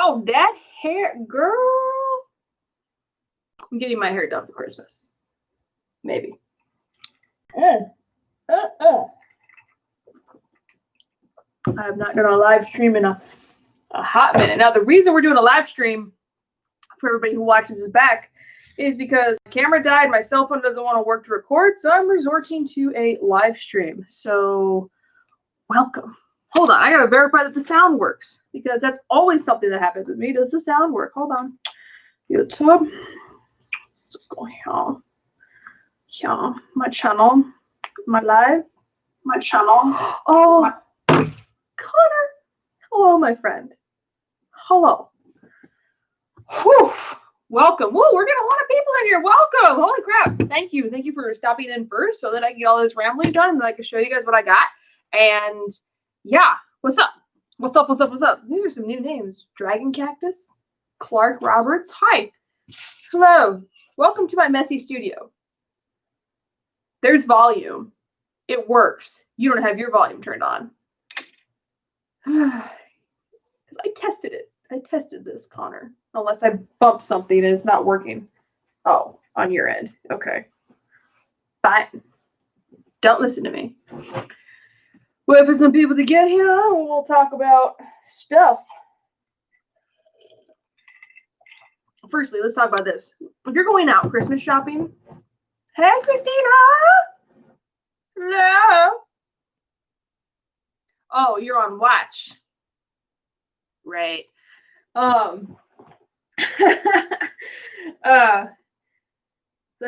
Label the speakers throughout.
Speaker 1: Oh, that hair, girl. I'm getting my hair done for Christmas. Maybe. I'm not going to live stream in a hot minute. Now, the reason we're doing a live stream for everybody who watches this back is because my camera died. My cell phone doesn't want to work to record, so I'm resorting to a live stream. So, welcome. Hold on. I got to verify that the sound works because that's always something that happens with me. Does the sound work? Hold on. YouTube. Let's just go here. Yeah, my channel. My live. My channel. Oh, Connor. Hello, my friend. Hello. Whew. Welcome. Whoa, we're getting a lot of people in here. Welcome. Holy crap. Thank you. Thank you for stopping in first so that I can get all this rambling done and then I can show you guys what I got. And yeah, what's up? What's up? What's up? What's up? These are some new names. Dragon Cactus. Clark Roberts. Hi. Hello. Welcome to my messy studio. There's volume. It works. You don't have your volume turned on. Because I tested it. I tested this, Connor. Unless I bumped something and it's not working. Oh, on your end. Okay. Fine. Don't listen to me. Wait for some people to get here and we'll talk about stuff. Firstly, let's talk about this. If you're going out Christmas shopping, hey, Christina. Hello. Oh, you're on watch. Right. Such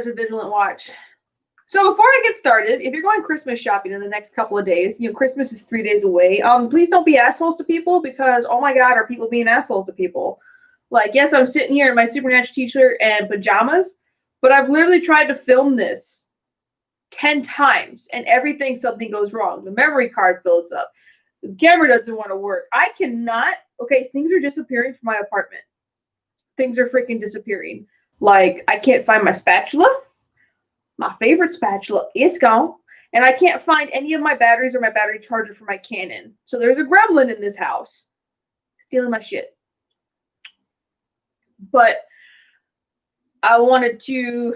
Speaker 1: a vigilant watch. So before I get started, if you're going Christmas shopping in the next couple of days, Christmas is 3 days away. Please don't be assholes to people because, oh my God, are people being assholes to people? Like, yes, I'm sitting here in my Supernatural t-shirt and pajamas, but I've literally tried to film this 10 times and something goes wrong. The memory card fills up. The camera doesn't want to work. I cannot. Okay, things are disappearing from my apartment. Things are freaking disappearing. Like, I can't find my spatula. My favorite spatula, it's gone. And I can't find any of my batteries or my battery charger for my Canon. So there's a gremlin in this house stealing my shit. But I wanted to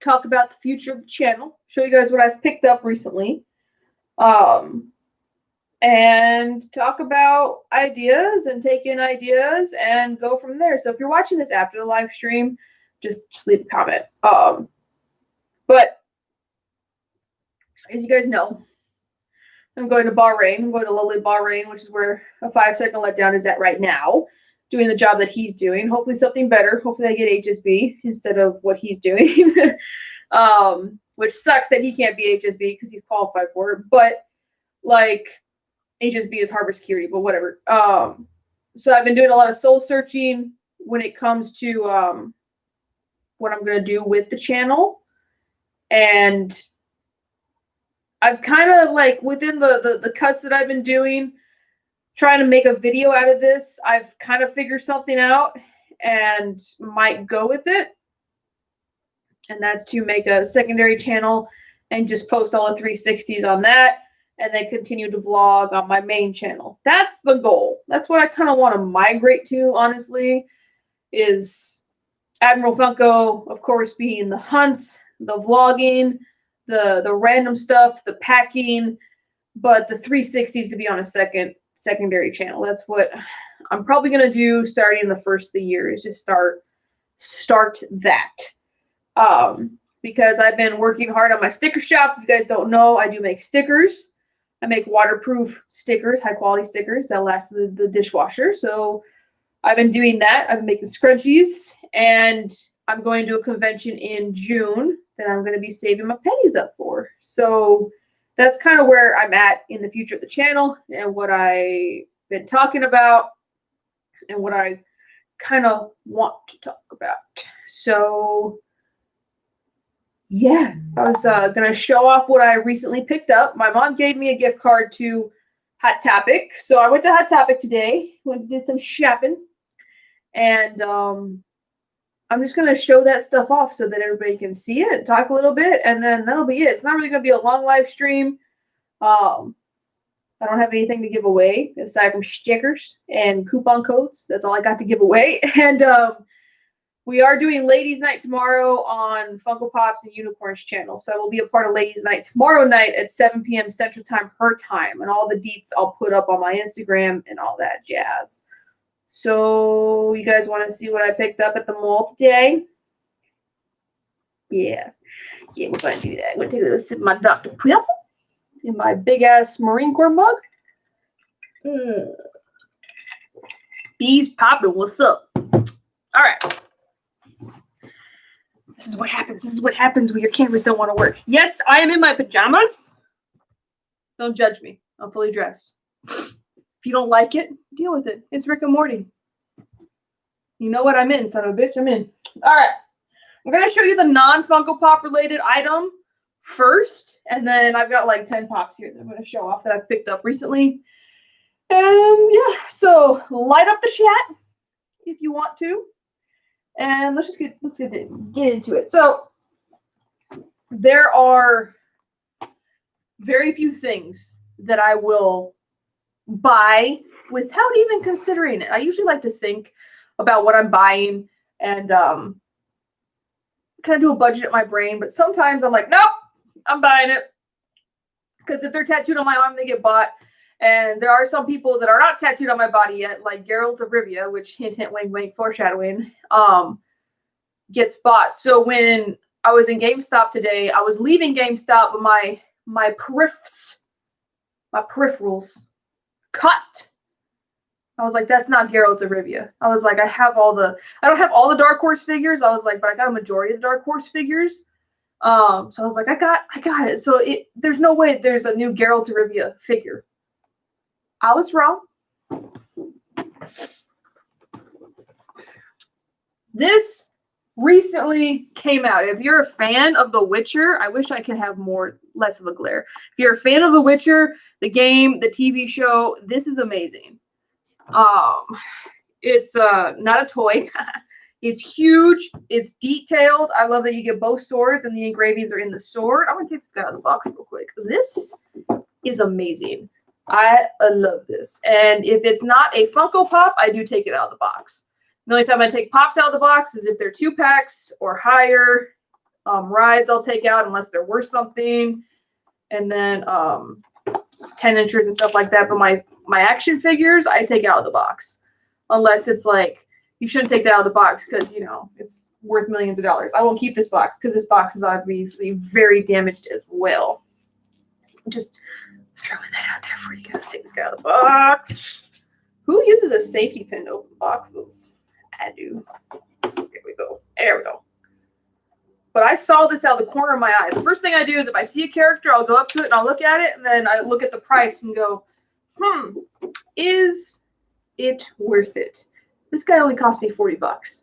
Speaker 1: talk about the future of the channel, show you guys what I've picked up recently, and talk about ideas and take in ideas and go from there. So if you're watching this after the live stream, just leave a comment. But as you guys know, I'm going to Bahrain. I'm going to lovely Bahrain, which is where a 5-second letdown is at right now, doing the job that he's doing. Hopefully something better. Hopefully I get HSB instead of what he's doing. Which sucks that he can't be HSB because he's qualified for it. But like HSB is harbor security, but whatever. So I've been doing a lot of soul searching when it comes to what I'm going to do with the channel. And I've kind of like within the cuts that I've been doing, trying to make a video out of this, I've kind of figured something out and might go with it. And that's to make a secondary channel and just post all the 360s on that and then continue to vlog on my main channel. That's the goal. That's what I kind of want to migrate to, honestly, is Admiral Funko, of course, being the hunts, the vlogging, the random stuff, the packing, but the 360s to be on a secondary channel. That's what I'm probably going to do starting the first of the year, is just start that. Because I've been working hard on my sticker shop. If you guys don't know, I do make stickers. I make waterproof stickers, high quality stickers that last the dishwasher. So I've been doing that. I've been making scrunchies, and I'm going to a convention in June that I'm going to be saving my pennies up for. So that's kind of where I'm at in the future of the channel and what I've been talking about and what I kind of want to talk about. So yeah, I was going to show off what I recently picked up. My mom gave me a gift card to Hot Topic. So I went to Hot Topic today, went and did some shopping. And I'm just going to show that stuff off so that everybody can see it, talk a little bit, and then that'll be it. It's not really going to be a long live stream. I don't have anything to give away aside from stickers and coupon codes. That's all I got to give away. And we are doing Ladies Night tomorrow on Funko Pops and Unicorns channel. So I will be a part of Ladies Night tomorrow night at 7 p.m. Central Time, her time. And all the deets I'll put up on my Instagram and all that jazz. So you guys want to see what I picked up at the mall today? Yeah. Yeah, we're going to do that. I'm going to take a sip of my Dr. Pimple in my big-ass Marine Corps mug. Bees popping. What's up? All right. This is what happens. This is what happens when your cameras don't want to work. Yes, I am in my pajamas. Don't judge me. I'm fully dressed. If you don't like it, deal with it. It's Rick and Morty. You know what I'm in, son of a bitch. I'm in. All right. I'm going to show you the non-Funko Pop related item first. And then I've got like 10 pops here that I'm going to show off that I've picked up recently. And yeah, so light up the chat if you want to. And let's get into it. So there are very few things that I will buy without even considering it. I usually like to think about what I'm buying and kind of do a budget in my brain. But sometimes I'm like, nope, I'm buying it. Because if they're tattooed on my arm, they get bought. And there are some people that are not tattooed on my body yet, like Geralt of Rivia, which hint, hint, wink, wink, foreshadowing, gets bought. So when I was in GameStop today, I was leaving GameStop, but my peripherals cut. I was like, that's not Geralt of Rivia. I was like, I don't have all the Dark Horse figures. I was like, but I got a majority of the Dark Horse figures. So I was like, I got it. So there's no way there's a new Geralt of Rivia figure. I was wrong. This recently came out. If you're a fan of The Witcher, I wish I could have less of a glare. If you're a fan of The Witcher, the game, the TV show, this is amazing. It's not a toy. It's huge. It's detailed. I love that you get both swords and the engravings are in the sword. I'm gonna take this guy out of the box real quick. This is amazing. I love this. And if it's not a Funko Pop, I do take it out of the box. The only time I take Pops out of the box is if they're 2-packs or higher. Rides I'll take out unless they're worth something. And then 10 inches and stuff like that. But my action figures, I take out of the box. Unless it's like, you shouldn't take that out of the box because, you know, it's worth millions of dollars. I won't keep this box because this box is obviously very damaged as well. Just throwing that out there for you guys. Take this guy out of the box. Who uses a safety pin to open boxes? I do. There we go. There we go. But I saw this out of the corner of my eye. The first thing I do is if I see a character, I'll go up to it and I'll look at it. And then I look at the price and go, is it worth it? This guy only cost me $40.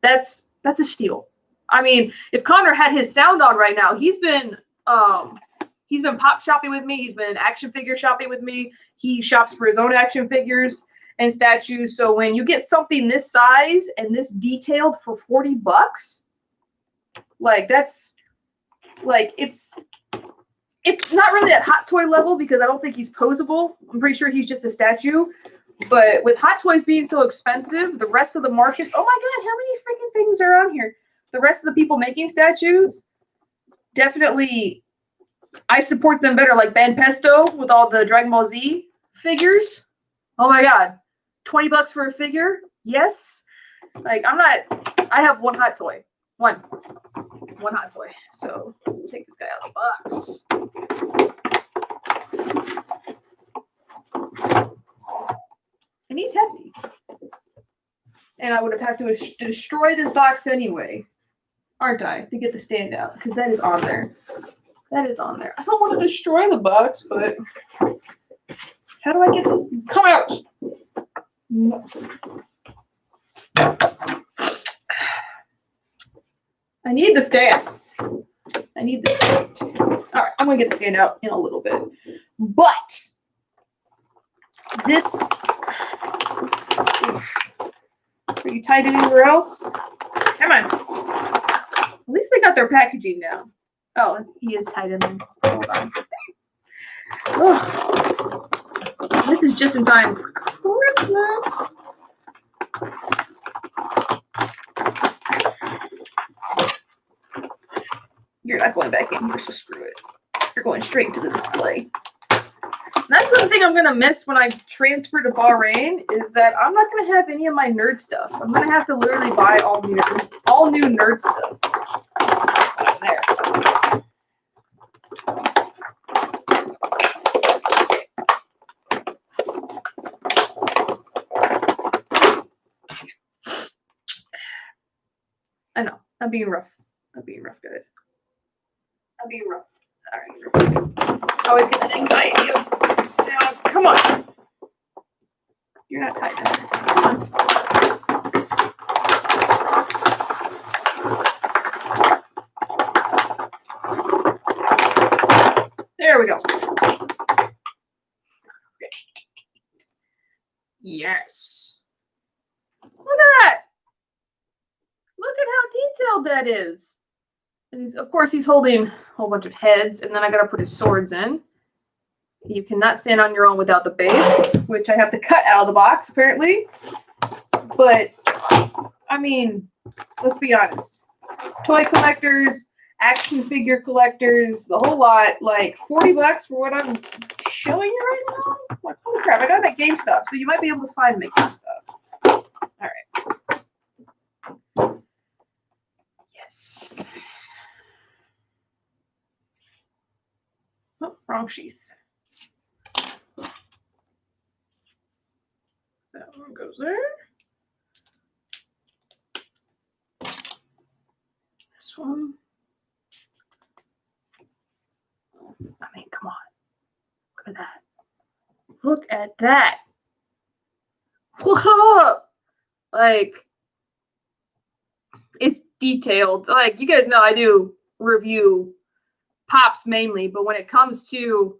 Speaker 1: That's a steal. I mean, if Connor had his sound on right now, he's been pop shopping with me. He's been action figure shopping with me. He shops for his own action figures and statues. So when you get something this size and this detailed for $40, like that's like it's not really at Hot Toy level because I don't think he's posable. I'm pretty sure he's just a statue. But with Hot Toys being so expensive, the rest of the markets, oh my God, how many freaking things are on here? The rest of the people making statues, definitely, I support them better. Like Ben Pesto with all the Dragon Ball Z figures. Oh my God, $20 for a figure? Yes. Like I have one Hot Toy. One Hot Toy. So let's take this guy out of the box. And he's hefty. And I would have had to destroy this box anyway, aren't I, to get the standout? Because that is on there. That is on there. I don't want to destroy the box, but how do I get this? Come out! No. I need the stand. I need the stand. All right, I'm going to get the stand out in a little bit. But this... Are you tied anywhere else? Come on. At least they got their packaging down. Oh, he is tied in there. Hold on. Oh. This is just in time for Christmas. You're not going back in here, so screw it. You're going straight to the display. That's one thing I'm going to miss when I transfer to Bahrain is that I'm not going to have any of my nerd stuff. I'm going to have to literally buy all new nerd stuff. There. I know. I'm being rough. Guys. I'm being rough. All right. I always get that anxiety of sound. Come on. You're not tight enough. Come on. There we go. Yes. Look at that. Look at how detailed that is. And of course, he's holding a whole bunch of heads, and then I got to put his swords in. You cannot stand on your own without the base, which I have to cut out of the box, apparently. But, I mean, let's be honest. Toy collectors, action figure collectors, the whole lot, like $40 for what I'm showing you right now? Like, holy crap, I got it at GameStop, so you might be able to find them at GameStop. All right. Yes. Oh, wrong sheath. That one goes there. This one. I mean, come on. Look at that. Look at that. What up? Like, it's detailed. Like, you guys know I do review Pops mainly, but when it comes to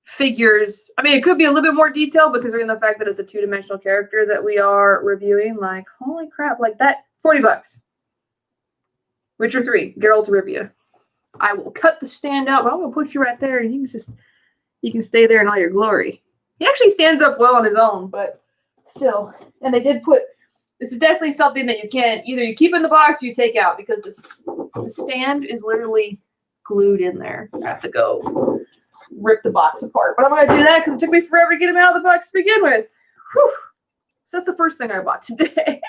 Speaker 1: figures, I mean, it could be a little bit more detailed because we're in the fact that it's a two-dimensional character that we are reviewing. Like, holy crap, like that, $40. Witcher 3, Geralt of Rivia. I will cut the stand out, but I'm gonna put you right there, and you can stay there in all your glory. He actually stands up well on his own, but still. And they did put, this is definitely something that you can either you keep in the box or you take out because the stand is literally glued in there. I have to go rip the box apart. But I'm going to do that because it took me forever to get him out of the box to begin with. Whew. So that's the first thing I bought today.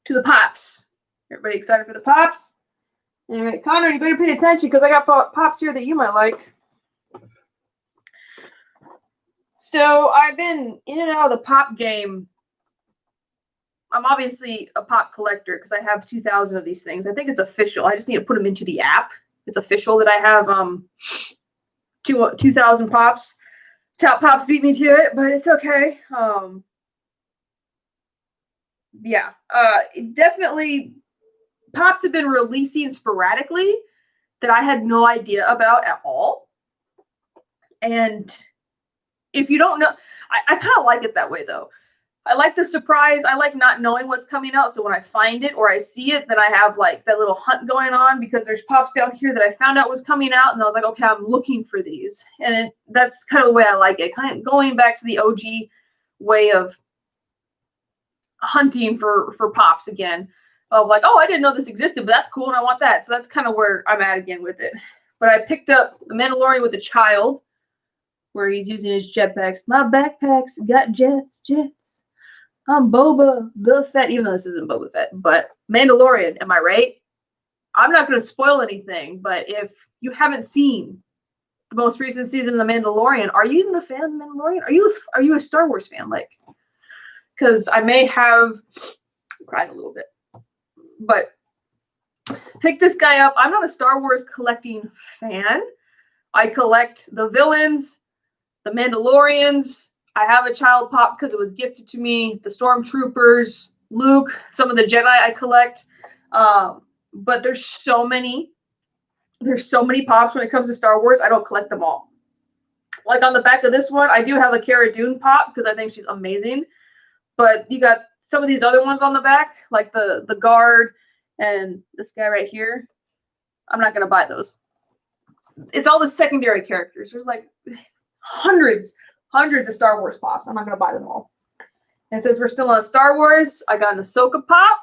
Speaker 1: To the Pops. Everybody excited for the Pops? All right, Connor, you better pay attention because I got Pops here that you might like. So I've been in and out of the Pop game. I'm obviously a Pop collector because I have 2,000 of these things. I think it's official. I just need to put them into the app. It's official that I have 2,000 Pops. Top Pops beat me to it, but it's okay. Yeah, definitely Pops have been releasing sporadically that I had no idea about at all. And if you don't know, I kind of like it that way, though. I like the surprise. I like not knowing what's coming out. So when I find it or I see it, then I have like that little hunt going on because there's Pops down here that I found out was coming out. And I was like, okay, I'm looking for these. And that's kind of the way I like it. Kind of going back to the OG way of hunting for Pops again. Of like, oh, I didn't know this existed, but that's cool and I want that. So that's kind of where I'm at again with it. But I picked up The Mandalorian with a Child, where he's using his jetpacks. My backpacks got jets. I'm Boba the Fett, even though this isn't Boba Fett, but Mandalorian, am I right? I'm not going to spoil anything, but if you haven't seen the most recent season of The Mandalorian, are you even a fan of The Mandalorian? Are you a Star Wars fan? Like, because I may have cried a little bit, but pick this guy up. I'm not a Star Wars collecting fan. I collect the villains, the Mandalorians. I have a Child Pop because it was gifted to me. The Stormtroopers, Luke, some of the Jedi I collect. But there's so many. There's so many Pops when it comes to Star Wars. I don't collect them all. Like on the back of this one, I do have a Cara Dune Pop because I think she's amazing. But you got some of these other ones on the back, like the Guard And this guy right here, I'm not going to buy those. It's all the secondary characters. There's like hundreds of Star Wars pops. I'm not going to buy them all. And since we're still on Star Wars, I got an Ahsoka pop,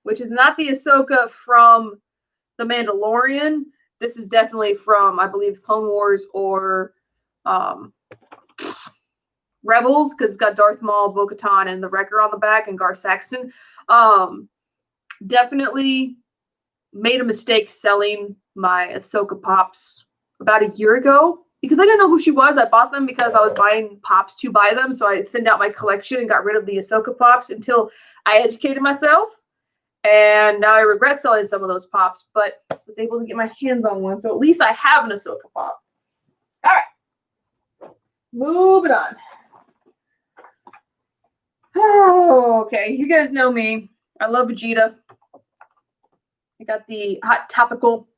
Speaker 1: which is not the Ahsoka from The Mandalorian. This is definitely from, I believe, Clone Wars or Rebels, because it's got Darth Maul, Bo-Katan, and the Wrecker on the back, and Gar Saxon. Definitely made a mistake selling my Ahsoka pops about a year ago because I didn't know who she was. I bought them because I was buying pops to buy them, so I thinned out my collection and got rid of the Ahsoka pops until I educated myself. And now I regret selling some of those pops, but I was able to get my hands on one, so at least I have an Ahsoka pop. All right, moving on. Oh, okay, you guys know me. I love Vegeta. I got the Hot Topical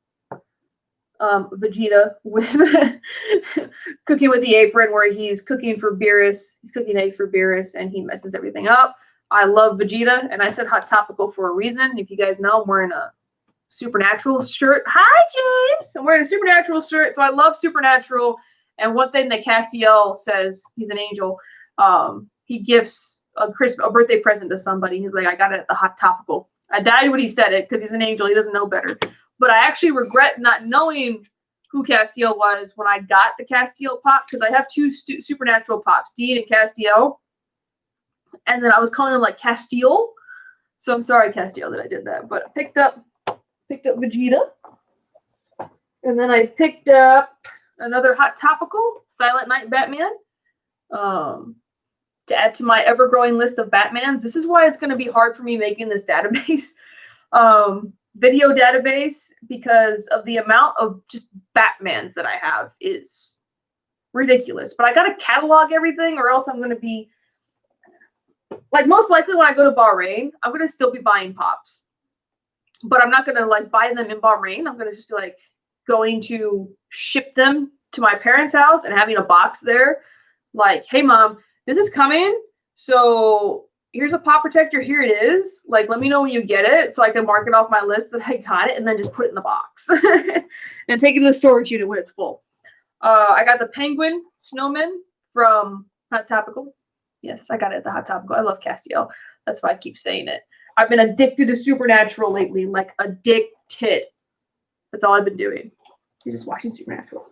Speaker 1: Vegeta with cooking with the apron, where he's cooking for Beerus. He's cooking eggs for Beerus, and he messes everything up. I love Vegeta, and I said Hot Topical for a reason. If you guys know, I'm wearing a Supernatural shirt. Hi, James! I'm wearing a Supernatural shirt, so I love Supernatural. And one thing that Castiel says, he's an angel, he gifts a birthday present to somebody. He's like, I got it at the Hot Topical. I died when he said it because he's an angel. He doesn't know better. But I actually regret not knowing who Castiel was when I got the Castiel pop, because I have two Supernatural pops, Dean and Castiel. And then I was calling him like Castiel. So I'm sorry, Castiel, that I did that. But I picked up Vegeta. And then I picked up another Hot Topical, Silent Night Batman. To add to my ever-growing list of Batmans. This is why it's going to be hard for me making this database, video database, because of the amount of just Batmans that I have is ridiculous. But I got to catalog everything, or else I'm going to be, like, most likely when I go to Bahrain, I'm going to still be buying pops. But I'm not going to, like, buy them in Bahrain. I'm going to just be, like, going to ship them to my parents' house and having a box there. Like, hey, Mom, this is coming, so here's a pop protector. Here it is. Like, let me know when you get it so I can mark it off my list that I got it, and then just put it in the box and take it to the storage unit when it's full. I got the Penguin Snowman from Hot Topical. Yes, I got it at the Hot Topical. I love Castiel. That's why I keep saying it. I've been addicted to Supernatural lately, like addicted. That's all I've been doing. You're just watching Supernatural.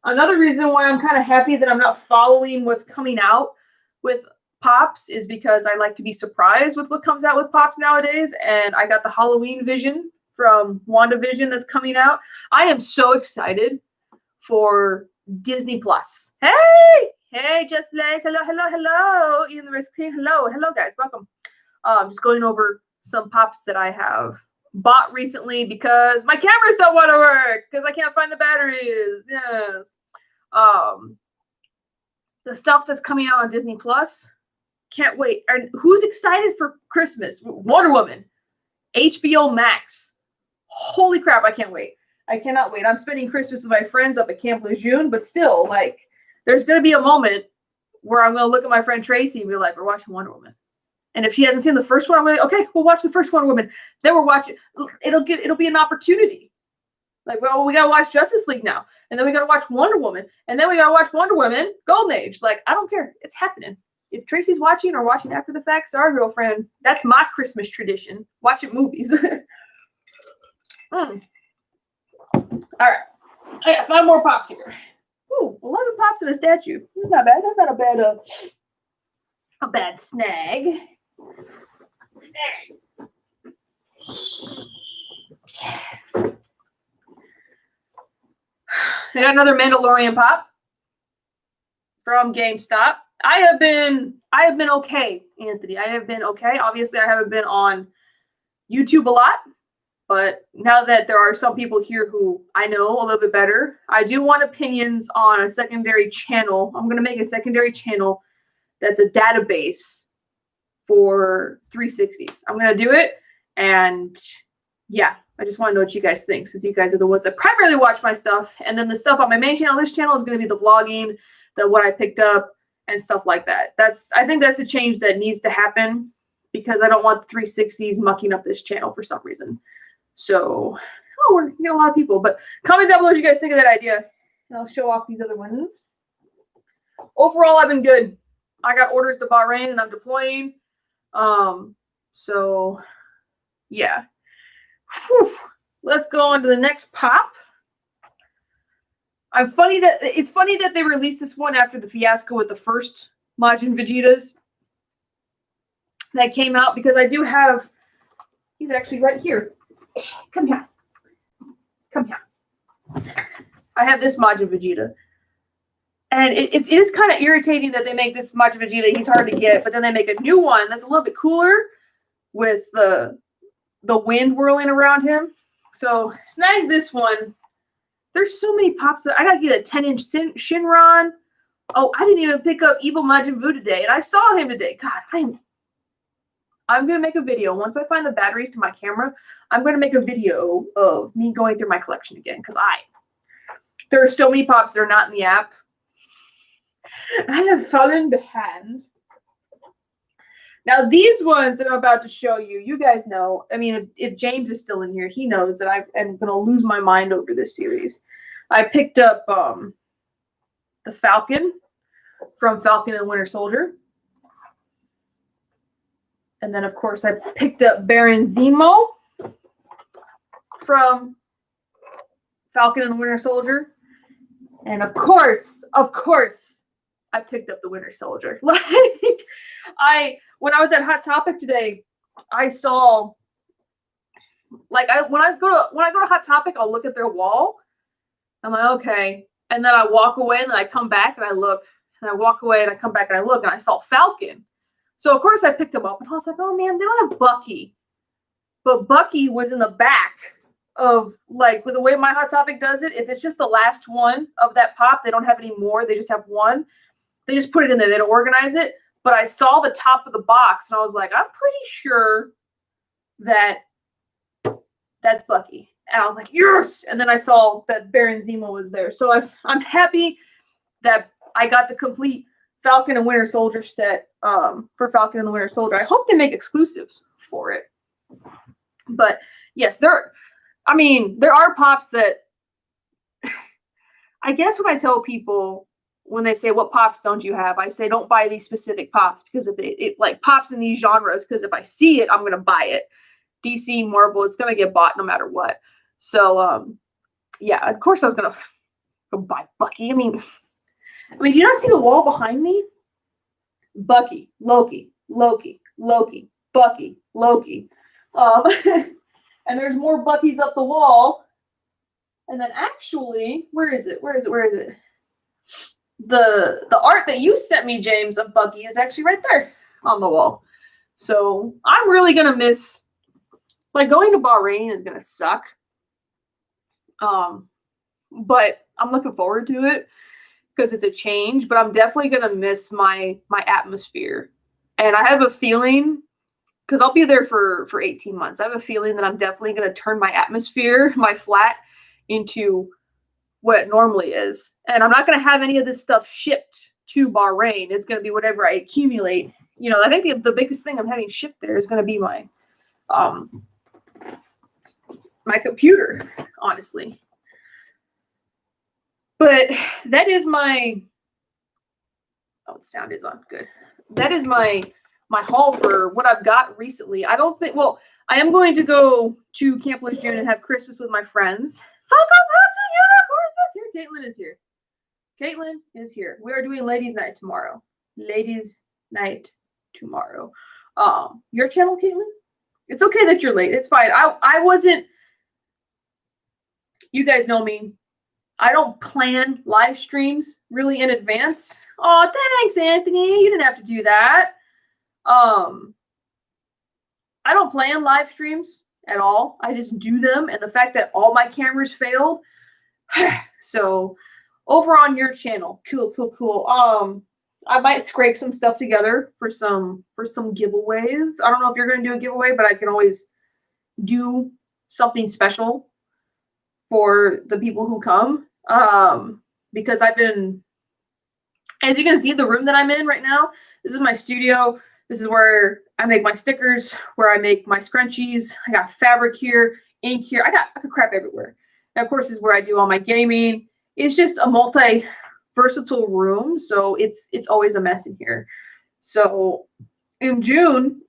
Speaker 1: Another reason why I'm kind of happy that I'm not following what's coming out with pops is because I like to be surprised with what comes out with pops nowadays. And I got the Halloween Vision from WandaVision that's coming out. I am so excited for Disney Plus. Hey, Just Blaze. Hello. Ian the Risk King. Hello, guys. Welcome. Just going over some pops that I have bought recently because my cameras don't want to work because I can't find the batteries. Yes. The stuff that's coming out on Disney Plus, can't wait. And who's excited for Christmas? Wonder Woman, HBO Max. Holy crap, I can't wait. I cannot wait. I'm spending Christmas with my friends up at Camp Lejeune, but still, like, there's going to be a moment where I'm going to look at my friend Tracy and be like, we're watching Wonder Woman. And if she hasn't seen the first one, I'm like, okay, we'll watch the first Wonder Woman. Then we're watching. It'll be an opportunity. Like, well, we gotta watch Justice League now, and then we gotta watch Wonder Woman, and then we gotta watch Wonder Woman Golden Age. Like, I don't care. It's happening. If Tracy's watching or watching after the fact, sorry, girlfriend. That's my Christmas tradition. Watching movies. All right. I got 5 more pops here. Ooh, 11 pops in a statue. That's not bad. That's not a bad snag. I got another Mandalorian pop from GameStop. I have been okay, Anthony. I have been okay. Obviously, I haven't been on YouTube a lot, but now that there are some people here who I know a little bit better, I do want opinions on a secondary channel. I'm going to make a secondary channel that's a database for 360s. I'm going to do it, and yeah, I just want to know what you guys think, since you guys are the ones that primarily watch my stuff. And then the stuff on my main channel, this channel, is going to be the vlogging, what I picked up, and stuff like that. I think that's the change that needs to happen, because I don't want the 360s mucking up this channel for some reason. So, oh, we're getting a lot of people. But comment down below what you guys think of that idea. And I'll show off these other ones. Overall, I've been good. I got orders to Bahrain and I'm deploying. So, yeah. Whew. Let's go on to the next pop. It's funny that they released this one after the fiasco with the first Majin Vegetas that came out, because I do have, he's actually right here. Come here. Come here. I have this Majin Vegeta. And it is kind of irritating that they make this Majin Vegeta, he's hard to get, but then they make a new one that's a little bit cooler with the wind whirling around him. So snag this one. There's so many pops that I gotta get a 10-inch Shinron. Oh, I didn't even pick up Evil Majin Buu today, and I saw him today. God, I'm gonna make a video once I find the batteries to my camera. I'm gonna make a video of me going through my collection again, because there are so many pops that are not in the app. I have fallen behind. Now, these ones that I'm about to show you, you guys know. I mean, if James is still in here, he knows that I'm going to lose my mind over this series. I picked up the Falcon from Falcon and the Winter Soldier. And then, of course, I picked up Baron Zemo from Falcon and the Winter Soldier. And, of course, I picked up the Winter Soldier. Like, when I was at Hot Topic today, I saw, like, when I go to Hot Topic, I'll look at their wall. I'm like, okay, and then I walk away, and then I come back and I look, and I walk away and I come back and I look, and I saw Falcon. So of course I picked him up, and I was like, oh man, they don't have Bucky, but Bucky was in the back of, like, with the way my Hot Topic does it. If it's just the last one of that pop, they don't have any more. They just have one. They just put it in there. They don't organize it. But I saw the top of the box, and I was like, I'm pretty sure that that's Bucky. And I was like, yes! And then I saw that Baron Zemo was there. So I'm happy that I got the complete Falcon and Winter Soldier set for Falcon and the Winter Soldier. I hope they make exclusives for it. But, yes, there are pops that I guess when I tell people, when they say, what pops don't you have? I say, don't buy these specific pops, because if it like pops in these genres, because if I see it, I'm going to buy it. DC, Marvel, it's going to get bought no matter what. So, yeah, of course I was going to go buy Bucky. I mean, do you not see the wall behind me? Bucky, Loki, Bucky, Loki. And there's more Buckies up the wall. And then actually, where is it? The art that you sent me, James, of Bucky is actually right there on the wall. So I'm really going to miss, like, going to Bahrain is going to suck. But I'm looking forward to it because it's a change, but I'm definitely going to miss my atmosphere. And I have a feeling, because I'll be there for 18 months, I have a feeling that I'm definitely going to turn my atmosphere, my flat, into what it normally is. And I'm not going to have any of this stuff shipped to Bahrain. It's going to be whatever I accumulate. You know, I think the biggest thing I'm having shipped there is going to be my my computer, honestly. But that is my, oh, the sound is on, good. That is my haul for what I've got recently. I don't think, well, I am going to go to Camp Lejeune and have Christmas with my friends. Funko Pops and Unicorns is here. Caitlin is here. Caitlin is here. We are doing Ladies' Night tomorrow. Ladies' Night tomorrow. Your channel, Caitlin? It's okay that you're late. It's fine. I wasn't, you guys know me. I don't plan live streams really in advance. Oh, thanks, Anthony. You didn't have to do that. I don't plan live streams at all. I just do them. And the fact that all my cameras failed. So over on your channel, cool. I might scrape some stuff together for some giveaways. I don't know if you're going to do a giveaway, but I can always do something special for the people who come. Because I've been, as you can see, the room that I'm in right now, this is my studio. This is where I make my stickers, where I make my scrunchies. I got fabric here, ink here. I got crap everywhere. And of course, this is where I do all my gaming. It's just a multi-versatile room, so it's always a mess in here. So in June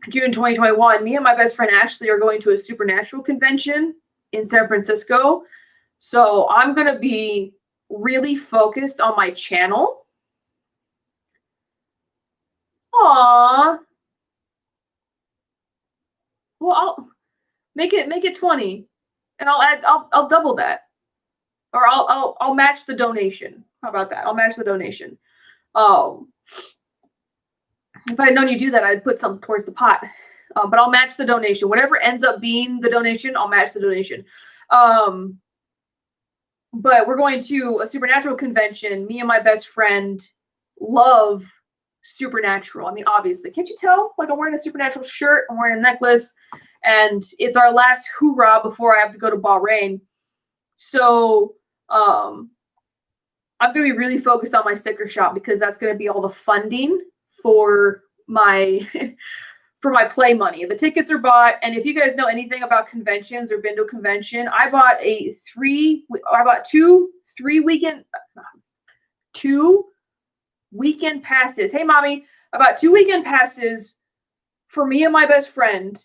Speaker 1: 2021, me and my best friend Ashley are going to a supernatural convention in San Francisco. So I'm going to be really focused on my channel. Aww. Well, I'll make it 20 and I'll double that. Or I'll match the donation. How about that? I'll match the donation. If I had known you do that, I'd put some towards the pot. But I'll match the donation. Whatever ends up being the donation, I'll match the donation. But we're going to a supernatural convention. Me and my best friend love supernatural. I mean, obviously, can't you tell? Like, I'm wearing a supernatural shirt, I'm wearing a necklace, and it's our last hoorah before I have to go to Bahrain. So I'm going to be really focused on my sticker shop because that's going to be all the funding for my for my play money. The tickets are bought, and if you guys know anything about conventions or been to a convention, I bought two weekend passes. Hey, mommy, about 2 weekend passes for me and my best friend.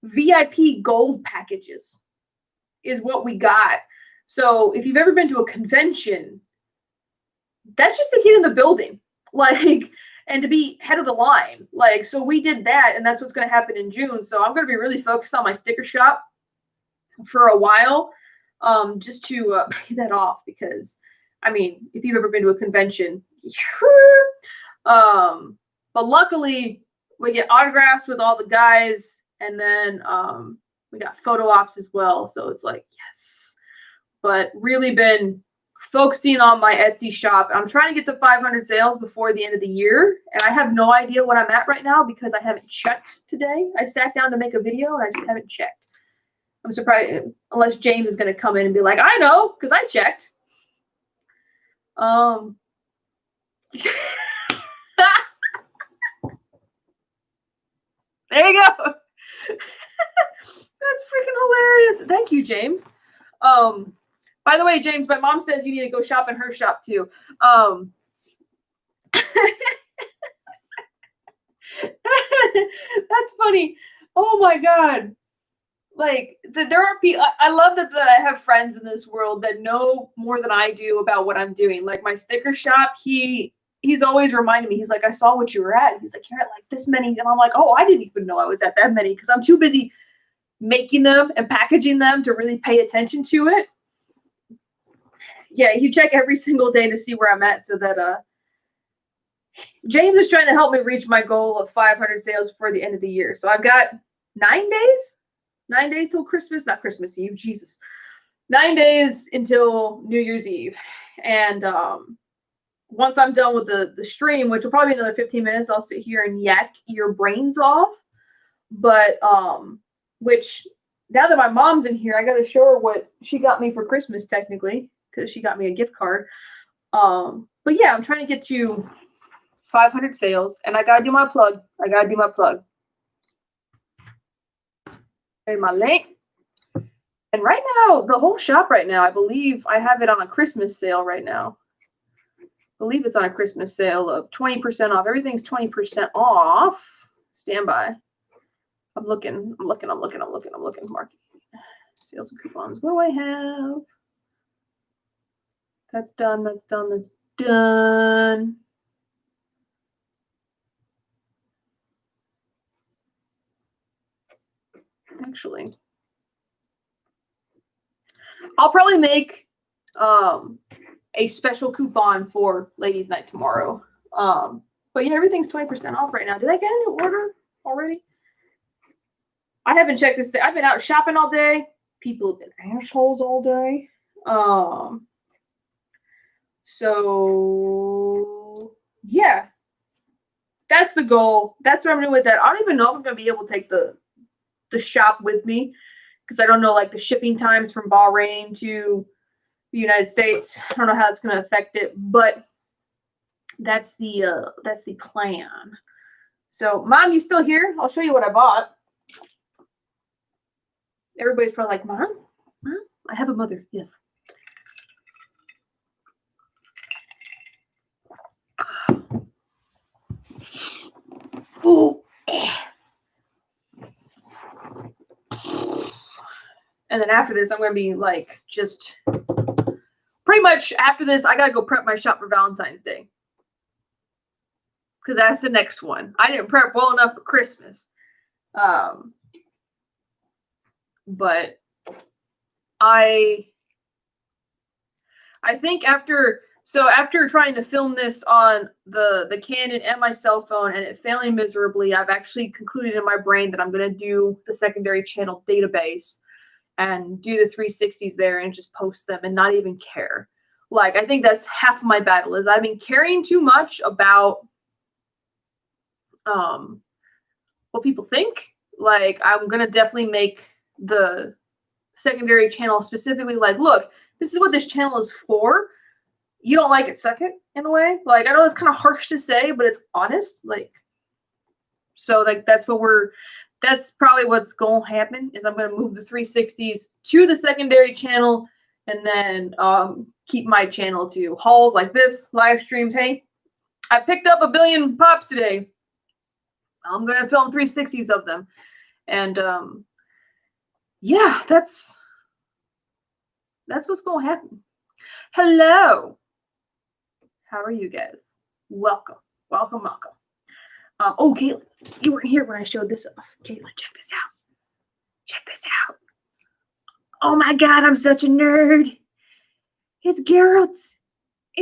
Speaker 1: VIP gold packages is what we got. So if you've ever been to a convention, that's just to get in the building, like, and to be head of the line. Like, so we did that, and that's what's going to happen in June. So I'm going to be really focused on my sticker shop for a while, just to pay that off, because, I mean, if you've ever been to a convention, but luckily we get autographs with all the guys, and then we got photo ops as well. So it's like, yes, but really been focusing on my Etsy shop. I'm trying to get to 500 sales before the end of the year, and I have no idea what I'm at right now because I haven't checked today. I sat down to make a video and I just haven't checked. I'm surprised, unless James is going to come in and be like, I know, because I checked. There you go. That's freaking hilarious. Thank you, James. By the way, James, my mom says you need to go shop in her shop too. That's funny. Oh my God. Like, there are people, I love that I have friends in this world that know more than I do about what I'm doing. Like, my sticker shop, he's always reminding me. He's like, I saw what you were at. He's like, you're at like this many. And I'm like, oh, I didn't even know I was at that many, because I'm too busy making them and packaging them to really pay attention to it. Yeah, you check every single day to see where I'm at, so that James is trying to help me reach my goal of 500 sales before the end of the year. So I've got 9 days. 9 days till Christmas, not Christmas Eve, Jesus. 9 days until New Year's Eve. And once I'm done with the stream, which will probably be another 15 minutes, I'll sit here and yak your brains off. But which, now that my mom's in here, I got to show her what she got me for Christmas, technically, because she got me a gift card. But yeah, I'm trying to get to 500 sales, and I got to do my plug. My link. And right now, the whole shop right now, I believe I have it on a Christmas sale right now. I believe it's on a Christmas sale of 20% off. Everything's 20% off. Stand by. I'm looking. Market. Sales and coupons. What do I have? That's done. Actually, I'll probably make a special coupon for Ladies Night tomorrow. But yeah, everything's 20% off right now. Did I get an order already? I haven't checked this day. I've been out shopping all day. People have been assholes all day. So yeah, that's the goal. That's what I'm doing with that. I don't even know if I'm gonna be able to take the shop with me, because I don't know, like, the shipping times from Bahrain to the United States. I don't know how it's going to affect it, but That's the plan. So, Mom, you still here? I'll show you what I bought. Everybody's probably like, Mom? I have a mother. Yes. Ooh. And then after this, I'm going to be like, just pretty much after this, I got to go prep my shop for Valentine's Day. Because that's the next one. I didn't prep well enough for Christmas. But I think after trying to film this on the Canon and my cell phone and it failing miserably, I've actually concluded in my brain that I'm going to do the secondary channel database and do the 360s there and just post them and not even care. Like, I think that's half of my battle is I've been caring too much about what people think. Like, I'm going to definitely make the secondary channel specifically like, look, this is what this channel is for. You don't like it, suck it, in a way. Like, I know it's kind of harsh to say, but it's honest. Like, so like that's probably what's going to happen is I'm going to move the 360s to the secondary channel and then keep my channel to hauls like this, live streams. Hey, I picked up 1 billion pops today. I'm going to film 360s of them. And yeah, that's what's going to happen. Hello. How are you guys? Welcome. Oh, Caitlin, you weren't here when I showed this off. Caitlin, check this out. Oh my God, I'm such a nerd. It's Geralt. I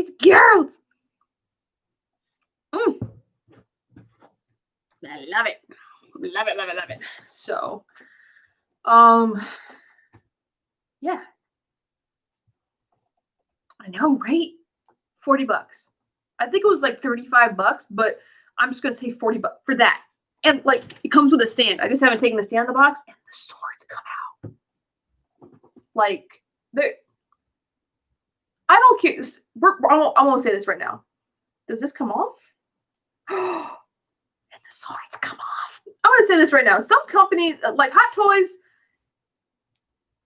Speaker 1: love it. Love it. So, yeah. I know, right? $40. I think it was like $35, but I'm just gonna say $40 for that. And like, it comes with a stand. I just haven't taken the stand in the box, and the swords come out. Like, I don't care. I won't say this right now. Does this come off? And the swords come off. I'm gonna say this right now. Some companies, like Hot Toys,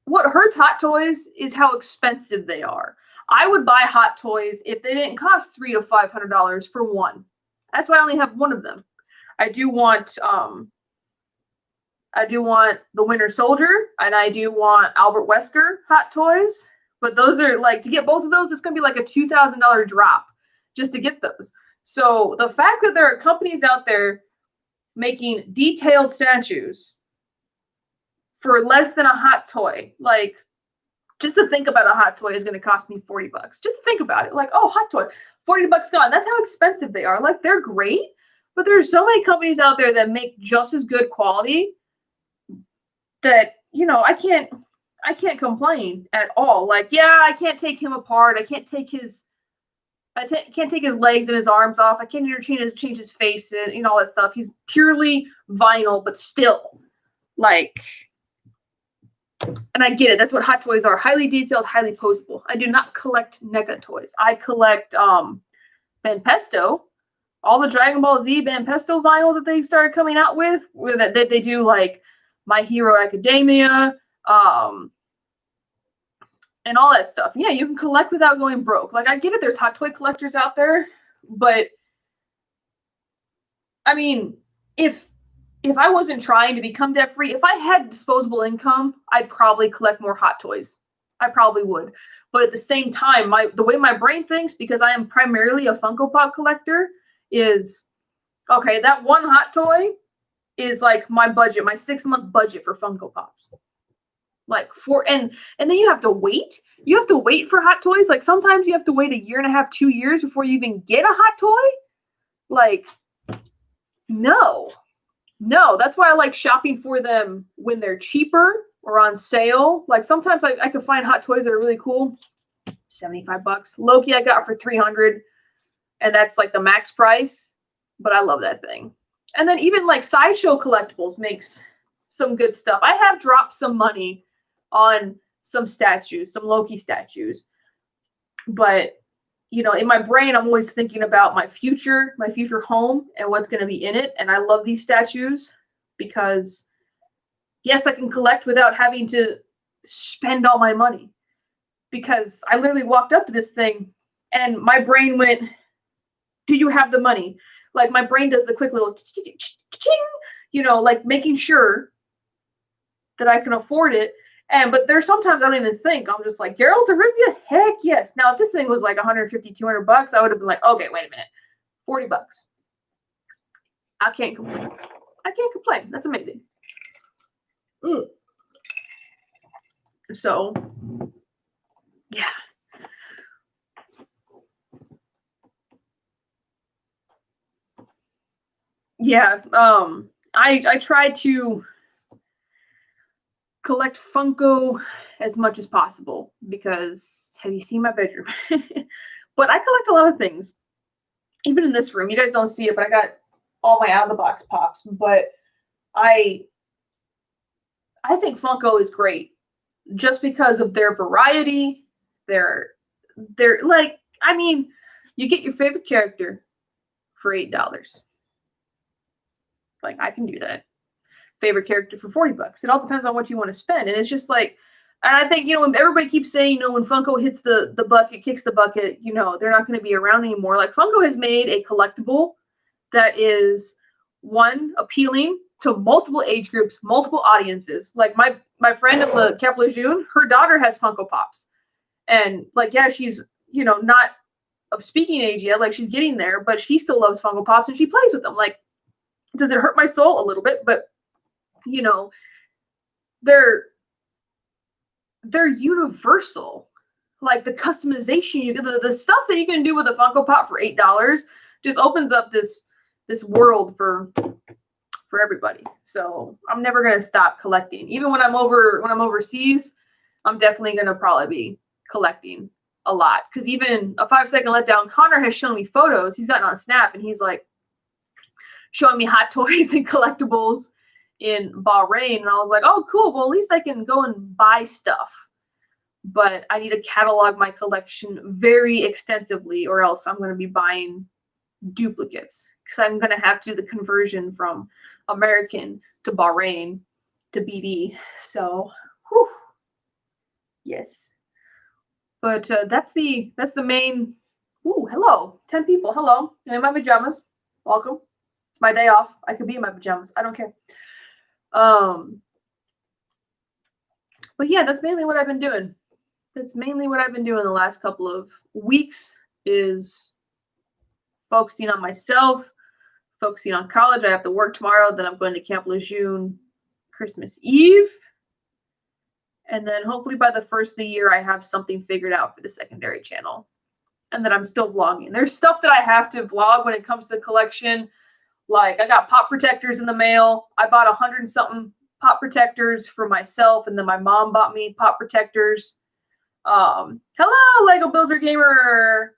Speaker 1: what hurts Hot Toys is how expensive they are. I would buy Hot Toys if they didn't cost $300 to $500 for one. That's why I only have one of them. I do want the Winter Soldier and I do want Albert Wesker Hot Toys. But those are like, to get both of those, it's going to be like a $2,000 drop just to get those. So the fact that there are companies out there making detailed statues for less than a Hot Toy, like, just to think about a Hot Toy is going to cost me $40. Just to think about it. Like, oh, Hot Toy, $40 gone. That's how expensive they are. Like, they're great, but there's so many companies out there that make just as good quality that, you know, I can't complain at all. Like, yeah, I can't take him apart. I can't take his legs and his arms off. I can't change his face and, you know, all that stuff. He's purely vinyl, but still, like, and I get it. That's what Hot Toys are. Highly detailed, highly posable. I do not collect NECA toys. I collect Banpesto. All the Dragon Ball Z Banpesto vinyl that they started coming out with, where that they do like My Hero Academia, and all that stuff. Yeah, you can collect without going broke. Like, I get it. There's Hot Toy collectors out there, but I mean, if I wasn't trying to become debt free, if I had disposable income, I'd probably collect more Hot Toys. I probably would. But at the same time, the way my brain thinks, because I am primarily a Funko Pop collector, is okay, that one Hot Toy is like my budget, my 6-month budget for Funko Pops. Like, and then you have to wait. You have to wait for Hot Toys. Like, sometimes you have to wait 1.5 years, 2 years before you even get a Hot Toy. Like, no, that's why I like shopping for them when they're cheaper or on sale. Like, sometimes I can find Hot Toys that are really cool. $75. Loki I got for $300, and that's like the max price. But I love that thing. And then even like Sideshow Collectibles makes some good stuff. I have dropped some money on some statues, some Loki statues, but you know, in my brain, I'm always thinking about my future home and what's going to be in it. And I love these statues because, yes, I can collect without having to spend all my money. Because I literally walked up to this thing and my brain went, do you have the money? Like my brain does the quick little ching, you know, like making sure that I can afford it. And but there's sometimes I don't even think. I'm just like, Geralt of Rivia? Heck yes. Now if this thing was like 150, 200 bucks, I would have been like, okay, wait a minute. 40 bucks. I can't complain. I can't complain. That's amazing. So yeah. Yeah. I tried to collect Funko as much as possible because have you seen my bedroom? But I collect a lot of things. Even in this room. You guys don't see it, but I got all my out of the box pops. But I think Funko is great just because of their variety. They're like, I mean, you get your favorite character for $8. Like I can do that. Favorite character for 40 bucks. It all depends on what you want to spend. And it's just like, and I think, you know, when everybody keeps saying, you know, when Funko hits the bucket, kicks the bucket, you know, they're not going to be around anymore. Like Funko has made a collectible that is one, appealing to multiple age groups, multiple audiences. Like my friend at the Cap Lejeune, her daughter has Funko Pops. And like, yeah, she's, you know, not of speaking age yet, like she's getting there, but she still loves Funko Pops and she plays with them. Like, does it hurt my soul? A little bit, but you know, they're universal. Like the customization, the stuff that you can do with a Funko Pop for $8 just opens up this world for everybody. So I'm never gonna stop collecting. Even when I'm overseas, I'm definitely gonna probably be collecting a lot. Because even a 5-second letdown, Connor has shown me photos. He's gotten on Snap and he's like showing me hot toys and collectibles in Bahrain, and I was like, oh cool, well at least I can go and buy stuff, but I need to catalog my collection very extensively or else I'm going to be buying duplicates because I'm going to have to do the conversion from American to Bahrain to BD. So whew, yes, but that's the main. Ooh, hello, 10 people. Hello, I'm in my pajamas. Welcome. It's my day off. I could be in my pajamas. I don't care. But yeah, that's mainly what I've been doing. That's mainly what I've been doing the last couple of weeks is focusing on myself, focusing on college. I have to work tomorrow. Then I'm going to Camp Lejeune Christmas Eve. And then hopefully by the first of the year, I have something figured out for the secondary channel. And then I'm still vlogging. There's stuff that I have to vlog when it comes to the collection. Like I got pop protectors in the mail. I bought 100 and something pop protectors for myself. And then my mom bought me pop protectors. Hello, Lego Builder Gamer.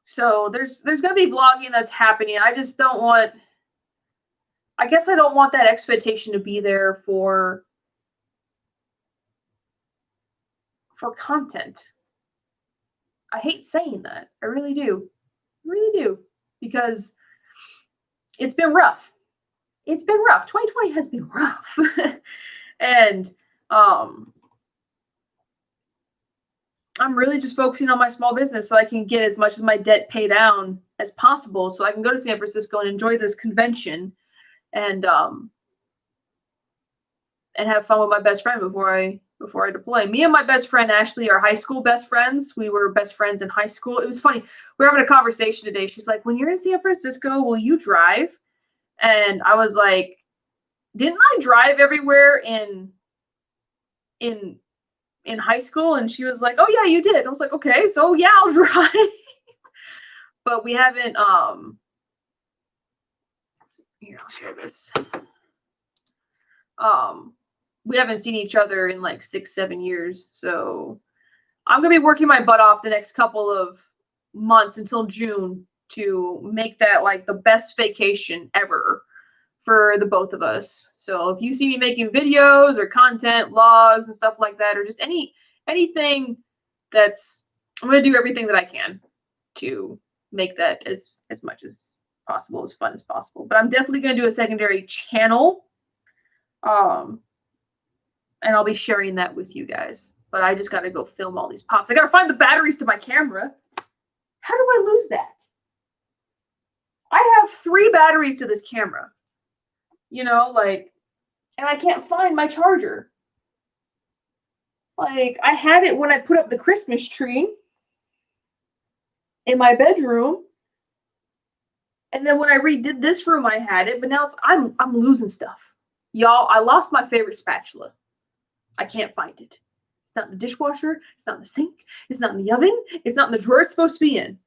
Speaker 1: So there's going to be vlogging that's happening. I just don't want, I guess I don't want that expectation to be there for content. I hate saying that. I really do. Really do. Because it's been rough. It's been rough. 2020 has been rough. And I'm really just focusing on my small business so I can get as much of my debt paid down as possible so I can go to San Francisco and enjoy this convention and have fun with my best friend before I deploy. Me and my best friend Ashley are high school best friends. We were best friends in high school. It was funny. We were having a conversation today. She's like, when you're in San Francisco, will you drive? And I was like, didn't I drive everywhere in high school? And she was like, oh yeah, you did. I was like, okay, so yeah, I'll drive. But we haven't here, I'll share this. We haven't seen each other in like 6-7 years. So I'm gonna be working my butt off the next couple of months until June to make that like the best vacation ever for the both of us. So if you see me making videos or content, vlogs and stuff like that, or just anything I'm going to do everything that I can to make that as much as possible, as fun as possible. But I'm definitely going to do a secondary channel. And I'll be sharing that with you guys. But I just got to go film all these pops. I got to find the batteries to my camera. How do I lose that? I have 3 batteries to this camera. You know, like, and I can't find my charger. Like, I had it when I put up the Christmas tree in my bedroom. And then when I redid this room, I had it, but now I'm losing stuff. Y'all, I lost my favorite spatula. I can't find it. It's not in the dishwasher. It's not in the sink. It's not in the oven. It's not in the drawer it's supposed to be in.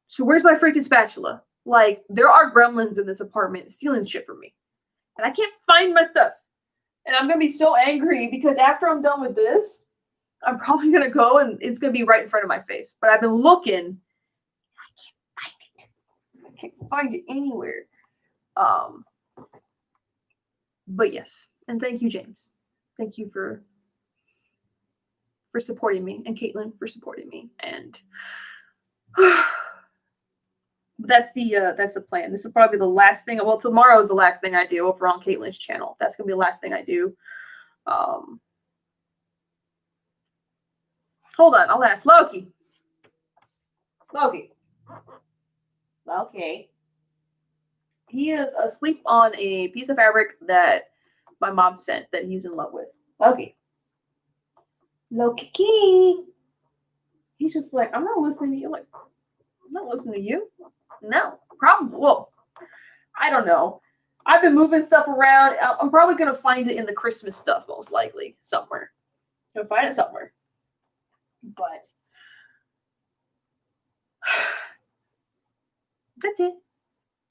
Speaker 1: So where's my freaking spatula? Like, there are gremlins in this apartment stealing shit from me. And I can't find my stuff. And I'm going to be so angry because after I'm done with this, I'm probably going to go and it's going to be right in front of my face. But I've been looking. I can't find it anywhere. But yes. And thank you, James. Thank you for supporting me, and Caitlin for supporting me. And that's the plan. This is probably the last thing. Well, tomorrow is the last thing I do over on Caitlin's channel. That's gonna be the last thing I do. Hold on, I'll ask Loki. Loki. He is asleep on a piece of fabric that my mom sent that he's in love with. Loki. He's just like, I'm not listening to you. Like, I'm not listening to you. No, probably. Well, I don't know. I've been moving stuff around. I'm probably going to find it in the Christmas stuff, most likely, somewhere. I'll find it somewhere. But that's it.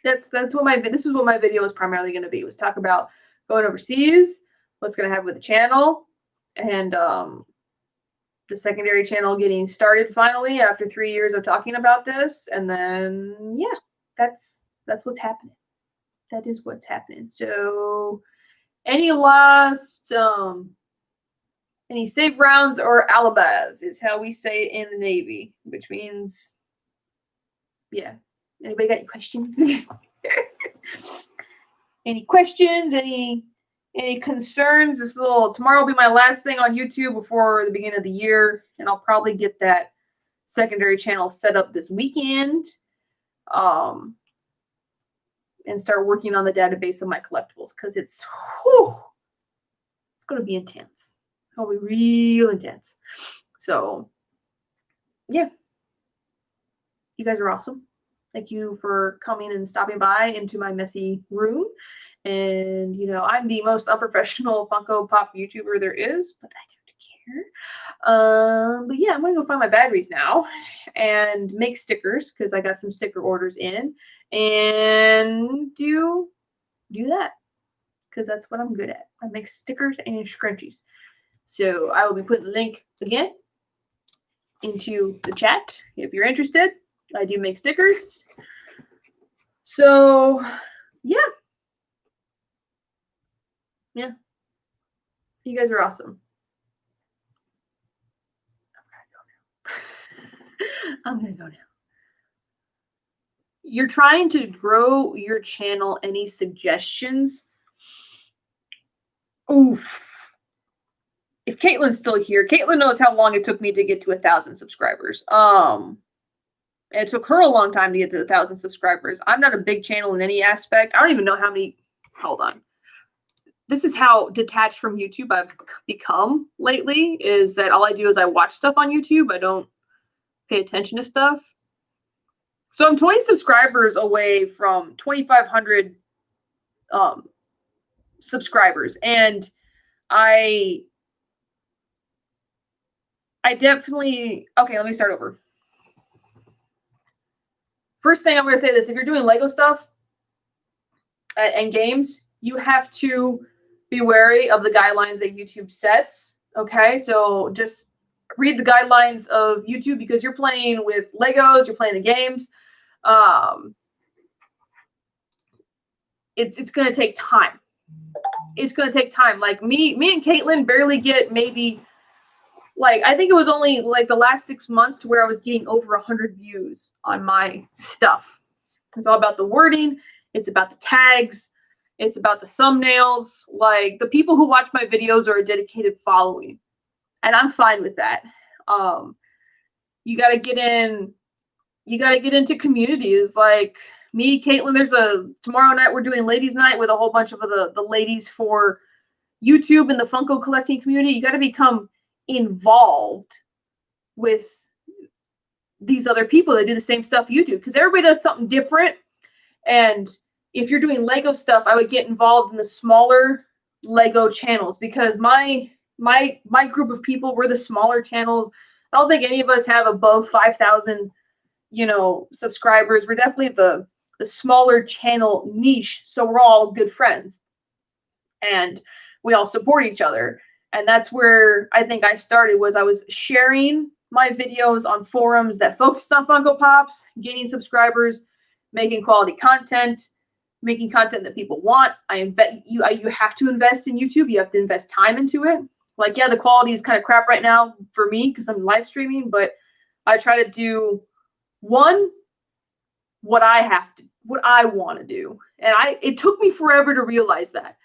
Speaker 1: That's what this is what my video is primarily going to be. Was talk about going overseas, what's going to happen with the channel, and the secondary channel getting started finally after 3 years of talking about this. And then, yeah, that's what's happening. That is what's happening. So any last, any save rounds or alibis is how we say it in the Navy, which means, yeah. Anybody got any questions? Any questions? Any concerns? Tomorrow will be my last thing on YouTube before the beginning of the year, and I'll probably get that secondary channel set up this weekend, and start working on the database of my collectibles because it's going to be intense. It's going to be real intense. So, yeah, you guys are awesome. Thank you for coming and stopping by into my messy room. And, you know, I'm the most unprofessional Funko Pop YouTuber there is, but I don't care. But yeah, I'm going to go find my batteries now and make stickers because I got some sticker orders in and do that because that's what I'm good at. I make stickers and scrunchies. So I will be putting the link again into the chat if you're interested. I do make stickers. So, yeah. Yeah. You guys are awesome. I'm going to go now. You're trying to grow your channel. Any suggestions? Oof. If Caitlin's still here, Caitlin knows how long it took me to get to 1,000 subscribers. It took her a long time to get to 1,000 subscribers. I'm not a big channel in any aspect. I don't even know how many. Hold on. This is how detached from YouTube I've become lately, is that all I do is I watch stuff on YouTube. I don't pay attention to stuff. So I'm 20 subscribers away from 2,500 subscribers. And I definitely, okay, let me start over. First thing I'm going to say this, if you're doing Lego stuff and games, you have to be wary of the guidelines that YouTube sets. Okay, so just read the guidelines of YouTube because you're playing with Legos, you're playing the games. It's going to take time. It's going to take time. Like me and Caitlin barely get maybe like, I think it was only like the last 6 months to where I was getting over 100 views on my stuff. It's all about the wording. It's about the tags. It's about the thumbnails. Like, the people who watch my videos are a dedicated following, and I'm fine with that. You got to get in. You got to get into communities like me, Caitlin. Tomorrow night we're doing ladies' night with a whole bunch of the ladies for YouTube and the Funko collecting community. You got to become involved with these other people that do the same stuff you do, because everybody does something different. And if you're doing Lego stuff, I would get involved in the smaller Lego channels, because my group of people, we're the smaller channels. I don't think any of us have above 5,000 subscribers. We're definitely the smaller channel niche, so we're all good friends and we all support each other. And that's where I think I started. Was I was sharing my videos on forums that focused on Funko Pops, gaining subscribers, making quality content, making content that people want. You have to invest in YouTube. You have to invest time into it. Like, yeah, the quality is kind of crap right now for me because I'm live streaming, but I try to do what I want to do. And it took me forever to realize that.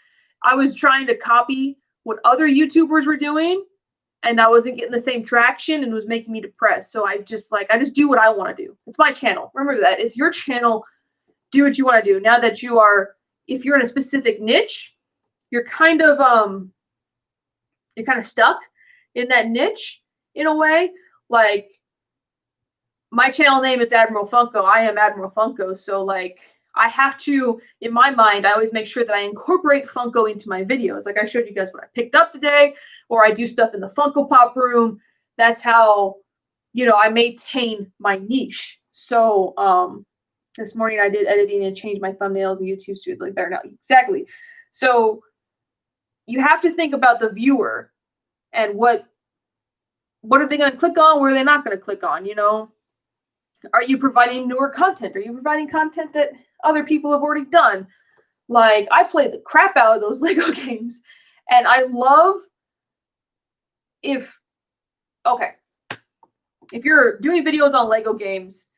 Speaker 1: I was trying to copy what other YouTubers were doing, and I wasn't getting the same traction, and it was making me depressed. So I just do what I want to do. It's my channel. Remember that. It's your channel. Do what you want to do. Now that if you're in a specific niche, you're kind of stuck in that niche in a way. Like, my channel name is Admiral Funko. I am Admiral Funko. So, like, I have to, in my mind, I always make sure that I incorporate Funko into my videos. Like, I showed you guys what I picked up today, or I do stuff in the Funko Pop room. That's how, I maintain my niche. So, this morning I did editing and changed my thumbnails, and YouTube Studio look better now. Exactly. So, you have to think about the viewer and what are they going to click on? What are they not going to click on? Are you providing newer content? Are you providing content that other people have already done? Like, I play the crap out of those Lego games, and I love if you're doing videos on Lego games,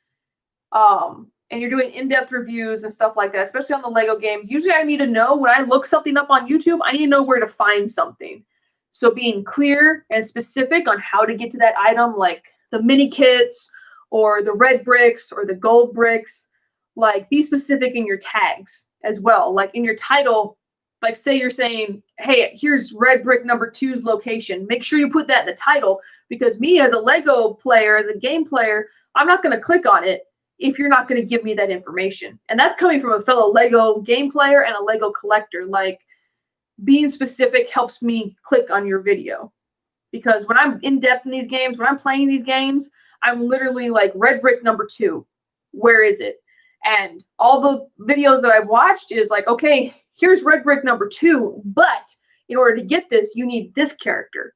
Speaker 1: and you're doing in-depth reviews and stuff like that, especially on the Lego games, usually I need to know when I look something up on YouTube, I need to know where to find something. So being clear and specific on how to get to that item, like the mini kits or the red bricks or the gold bricks, like, be specific in your tags as well. Like, in your title, like, say you're saying, hey, here's red brick number 2's location. Make sure you put that in the title, because me as a Lego player, as a game player, I'm not going to click on it if you're not going to give me that information. And that's coming from a fellow Lego game player and a Lego collector. Like, being specific helps me click on your video, because when I'm in depth in these games, when I'm playing these games, I'm literally like, red brick number 2, where is it? And all the videos that I've watched is like, okay, here's red brick number 2, but in order to get this, you need this character.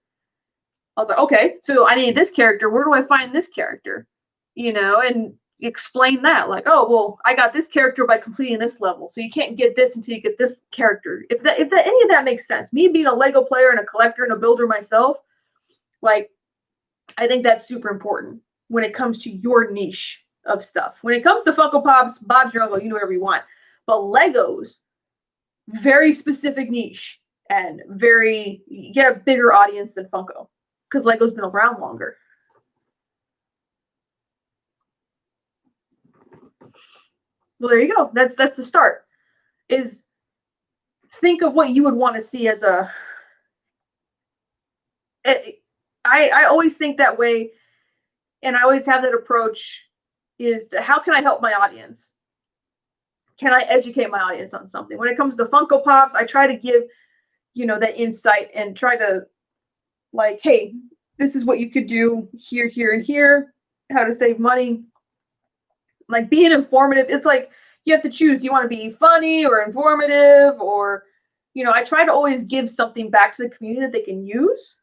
Speaker 1: I was like, okay, so I need this character. Where do I find this character? And explain that. Like, oh, well, I got this character by completing this level, so you can't get this until you get this character. If any of that makes sense. Me being a Lego player and a collector and a builder myself, like, I think that's super important when it comes to your niche of stuff. When it comes to Funko Pops, Bob's your uncle, you know whatever you want. But Legos, very specific niche, and you get a bigger audience than Funko, because Lego's been around longer. Well, there you go. That's the start. Is think of what you would want to see as a. I always think that way, and I always have that approach. Is how can I help my audience? Can I educate my audience on something? When it comes to Funko Pops, I try to give, that insight and try to, like, hey, this is what you could do here, here, and here. How to save money. Like, being informative, it's like you have to choose. Do you want to be funny or informative? Or, I try to always give something back to the community that they can use.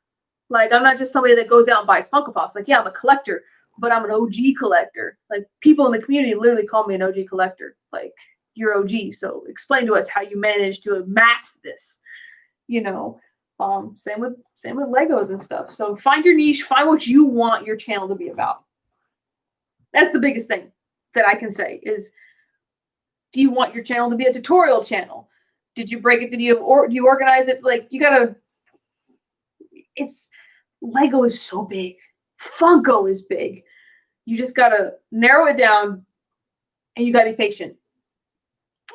Speaker 1: Like, I'm not just somebody that goes out and buys Funko Pops. Like, yeah, I'm a collector, but I'm an OG collector. Like, people in the community literally call me an OG collector. Like, you're OG, so explain to us how you managed to amass this, Same with Legos and stuff. So find your niche, find what you want your channel to be about. That's the biggest thing that I can say is, do you want your channel to be a tutorial channel? Did you break it? Do you organize it? Like, you gotta, Lego is so big. Funko is big. You just gotta narrow it down, and you gotta be patient.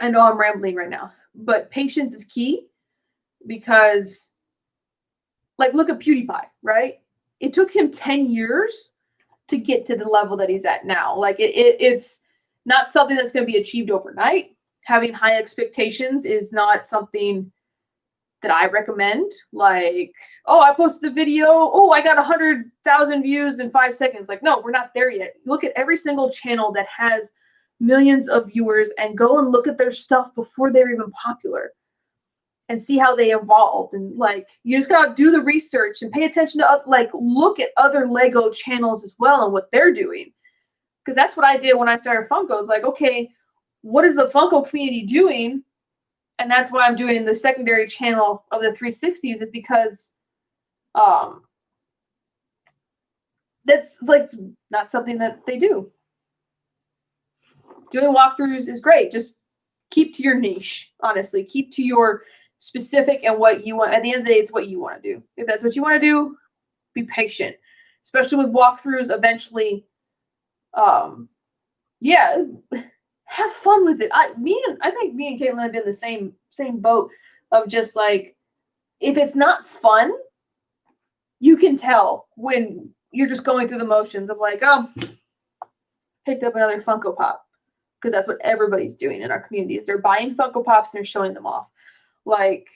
Speaker 1: I know I'm rambling right now, but patience is key, because, like, look at PewDiePie, right? It took him 10 years to get to the level that he's at now. Like, it's not something that's going to be achieved overnight. Having high expectations is not something that I recommend. Like, oh, I posted a video. Oh, I got 100,000 views in 5 seconds. Like, no, we're not there yet. Look at every single channel that has millions of viewers and go and look at their stuff before they're even popular and see how they evolved. And, like, you just got to do the research and pay attention to, like, look at other Lego channels as well and what they're doing. Because that's what I did when I started Funko. It's like, okay, what is the Funko community doing? And that's why I'm doing the secondary channel of the 360s, is because that's, like, not something that they do. Doing walkthroughs is great. Just keep to your niche, honestly. Keep to your specific and what you want. At the end of the day, it's what you want to do. If that's what you want to do, be patient. Especially with walkthroughs, eventually, yeah, have fun with it. I think me and Caitlin have been the same boat of just, like, if it's not fun, you can tell when you're just going through the motions of, like, oh, picked up another Funko Pop. Because that's what everybody's doing in our community, is they're buying Funko Pops and they're showing them off. Like,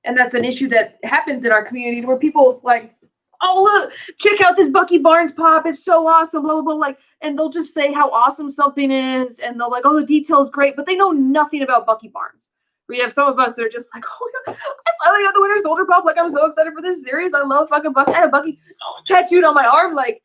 Speaker 1: and that's an issue that happens in our community, where people, like, oh, look, check out this Bucky Barnes pop. It's so awesome, blah, blah, blah. Like, and they'll just say how awesome something is. And they'll, like, oh, the detail is great. But they know nothing about Bucky Barnes. We have some of us that are just like, oh, I finally got the Winter Soldier pop. Like, I'm so excited for this series. I love fucking Bucky. I have Bucky tattooed on my arm. Like,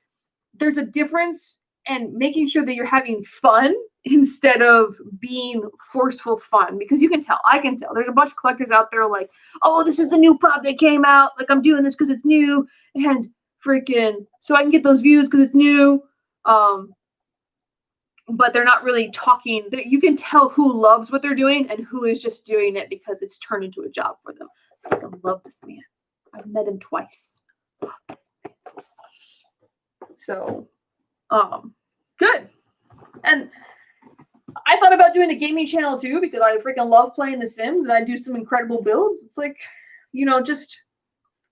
Speaker 1: there's a difference, and making sure that you're having fun instead of being forceful fun, because you can tell, I can tell, there's a bunch of collectors out there like, oh, this is the new pop that came out. Like, I'm doing this because it's new, and freaking, so I can get those views because it's new. But they're not really talking. You can tell who loves what they're doing and who is just doing it because it's turned into a job for them. I love this man. I've met him twice. So, good. And I thought about doing a gaming channel too, because I freaking love playing The Sims and I do some incredible builds. It's like, you know, just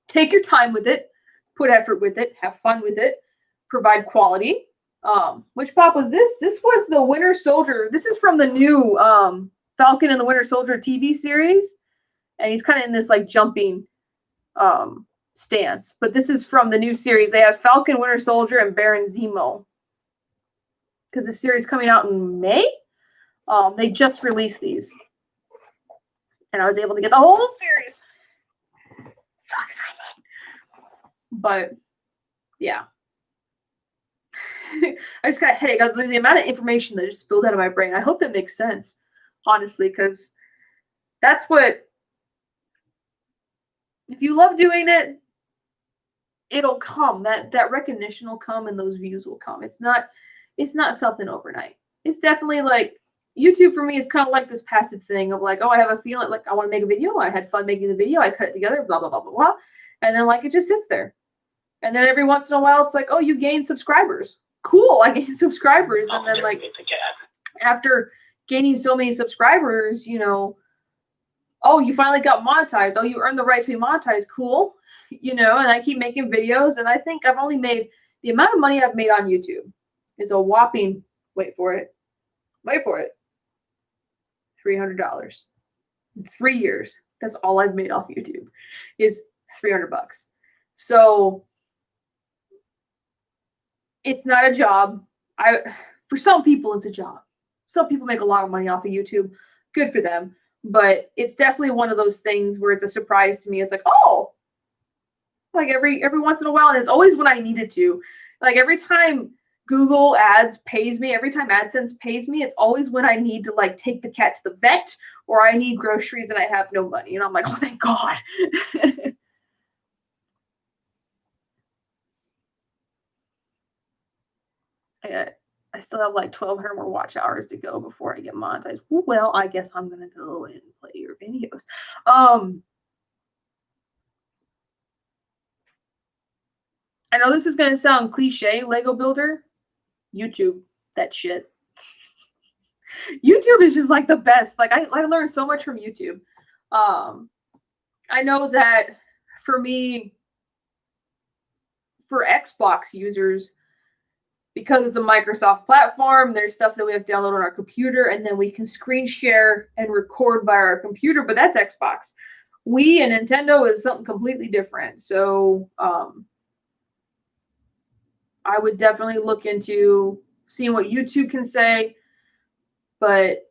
Speaker 1: take your time with it, put effort with it, have fun with it, provide quality. Which pop was this? This was the Winter Soldier. This is from the new Falcon and the Winter Soldier TV series. And he's kind of in this, like, jumping stance. But this is from the new series. They have Falcon, Winter Soldier, and Baron Zemo. Because the series coming out in May. They just released these. And I was able to get the whole series. So excited. But, yeah. I just got a headache. The amount of information that just spilled out of my brain. I hope that makes sense, honestly, because that's what, if you love doing it, it'll come. That recognition will come and those views will come. It's not something overnight. It's definitely like, YouTube for me is kind of like this passive thing of like, oh, I have a feeling, like, I want to make a video. I had fun making the video. I cut it together, blah, blah, blah, blah, blah. And then, like, it just sits there. And then every once in a while, it's like, oh, you gain subscribers. Cool, I gained subscribers. And then, like, after gaining so many subscribers, you know, oh, you finally got monetized. Oh, you earned the right to be monetized. Cool. You know, and I keep making videos. And I think I've only made, the amount of money I've made on YouTube is a whopping, wait for it, $300. In 3 years. That's all I've made off YouTube is $300. So it's not a job. For some people, it's a job. Some people make a lot of money off of YouTube. Good for them. But it's definitely one of those things where it's a surprise to me. It's like, oh, like every once in a while, and it's always when I needed to. Like every time Google Ads pays me, every time AdSense pays me, it's always when I need to like take the cat to the vet or I need groceries and I have no money. And I'm like, oh, thank God. I still have like 1,200 more watch hours to go before I get monetized. Well, I guess I'm going to go and play your videos. I know this is going to sound cliche, Lego Builder. YouTube, that shit. YouTube is just like the best. Like I learned so much from YouTube. I know that for me, for Xbox users, because it's a Microsoft platform, there's stuff that we have downloaded on our computer, and then we can screen share and record via our computer, but that's Xbox. Wii and Nintendo is something completely different. So I would definitely look into seeing what YouTube can say. But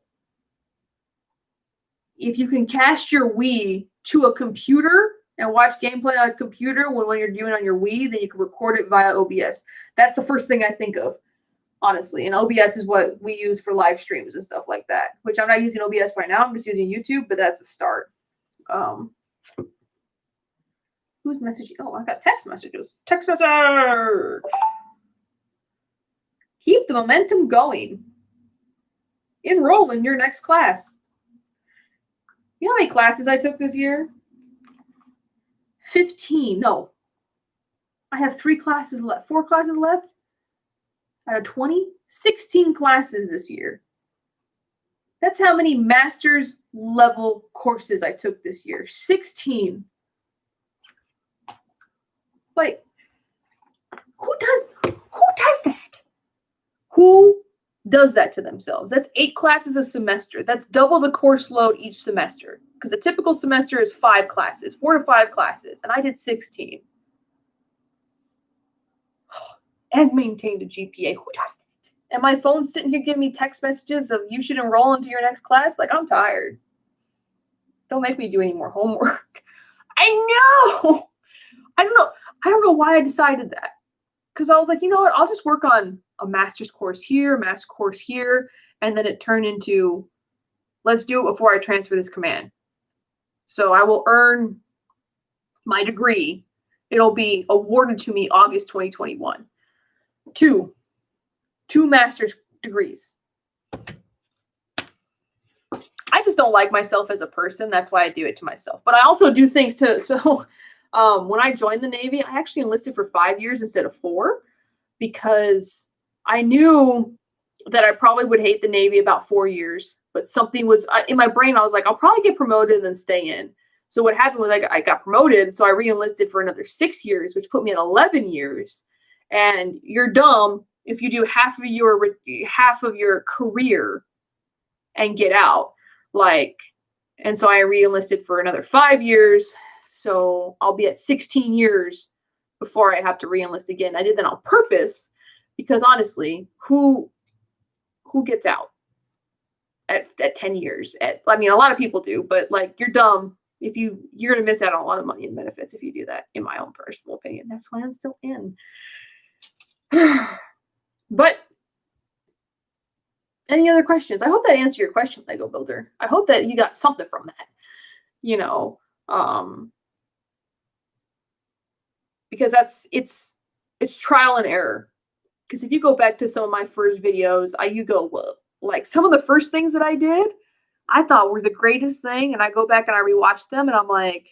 Speaker 1: if you can cast your Wii to a computer and watch gameplay on a computer when you're doing it on your Wii, then you can record it via OBS. That's the first thing I think of, honestly. And OBS is what we use for live streams and stuff like that, which I'm not using OBS right now. I'm just using YouTube, but that's a start. Who's messaging? Oh, I got text messages. Text message. Keep the momentum going. Enroll in your next class. You know how many classes I took this year? 15. No. I have 4 classes left out of 20. 16 classes this year. That's how many master's level courses I took this year. 16. Like, who does that? Who does that to themselves? That's 8 classes a semester. That's double the course load each semester. Because a typical semester is 5 classes, 4 to 5 classes. And I did 16. And maintained a GPA. Who does that? And my phone's sitting here giving me text messages of you should enroll into your next class. Like, I'm tired. Don't make me do any more homework. I know. I don't know why I decided that. Because I was like, you know what? I'll just work on a master's course here, master's course here. And then it turned into, let's do it before I transfer this command. So I will earn my degree. It'll be awarded to me August 2021. 2 master's degrees. I just don't like myself as a person. That's why I do it to myself. But I also do things so when I joined the Navy, I actually enlisted for 5 years instead of 4 because I knew that I probably would hate the Navy about 4 years. But something was in my brain. I was like, I'll probably get promoted and then stay in. So what happened was I got promoted. So I re-enlisted for another 6 years, which put me at 11 years. And you're dumb if you do half of your career and get out. And so I re-enlisted for another 5 years. So I'll be at 16 years before I have to re-enlist again. I did that on purpose because honestly, who gets out at 10 years? I mean, a lot of people do, but like you're dumb if you're going to miss out on a lot of money and benefits if you do that, in my own personal opinion. That's why I'm still in. But any other questions? I hope that answered your question, Lego Builder. I hope that you got something from that. Because it's trial and error. Because if you go back to some of my first videos, like some of the first things that I did, I thought were the greatest thing, and I go back and I rewatch them, and I'm like,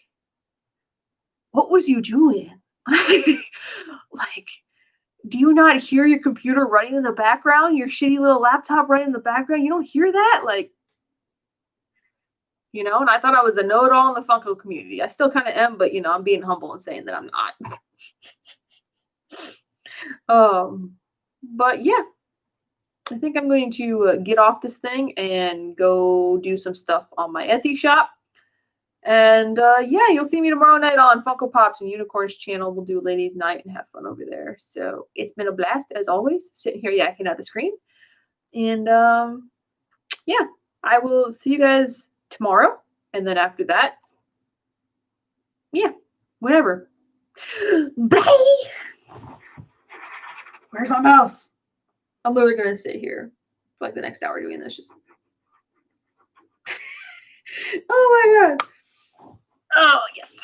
Speaker 1: what was you doing? Like, do you not hear your computer running in the background? Your shitty little laptop running in the background? You don't hear that? And I thought I was a know-it-all in the Funko community. I still kind of am, but, I'm being humble and saying that I'm not. But, yeah. I think I'm going to get off this thing and go do some stuff on my Etsy shop. And, yeah, you'll see me tomorrow night on Funko Pops and Unicorns channel. We'll do Ladies Night and have fun over there. So it's been a blast, as always, sitting here yakking at the screen. And, yeah, I will see you guys tomorrow. And then after that, yeah, whatever. Bye! Where's my mouse? I'm literally gonna sit here for like the next hour doing this. Just oh my god. Oh yes.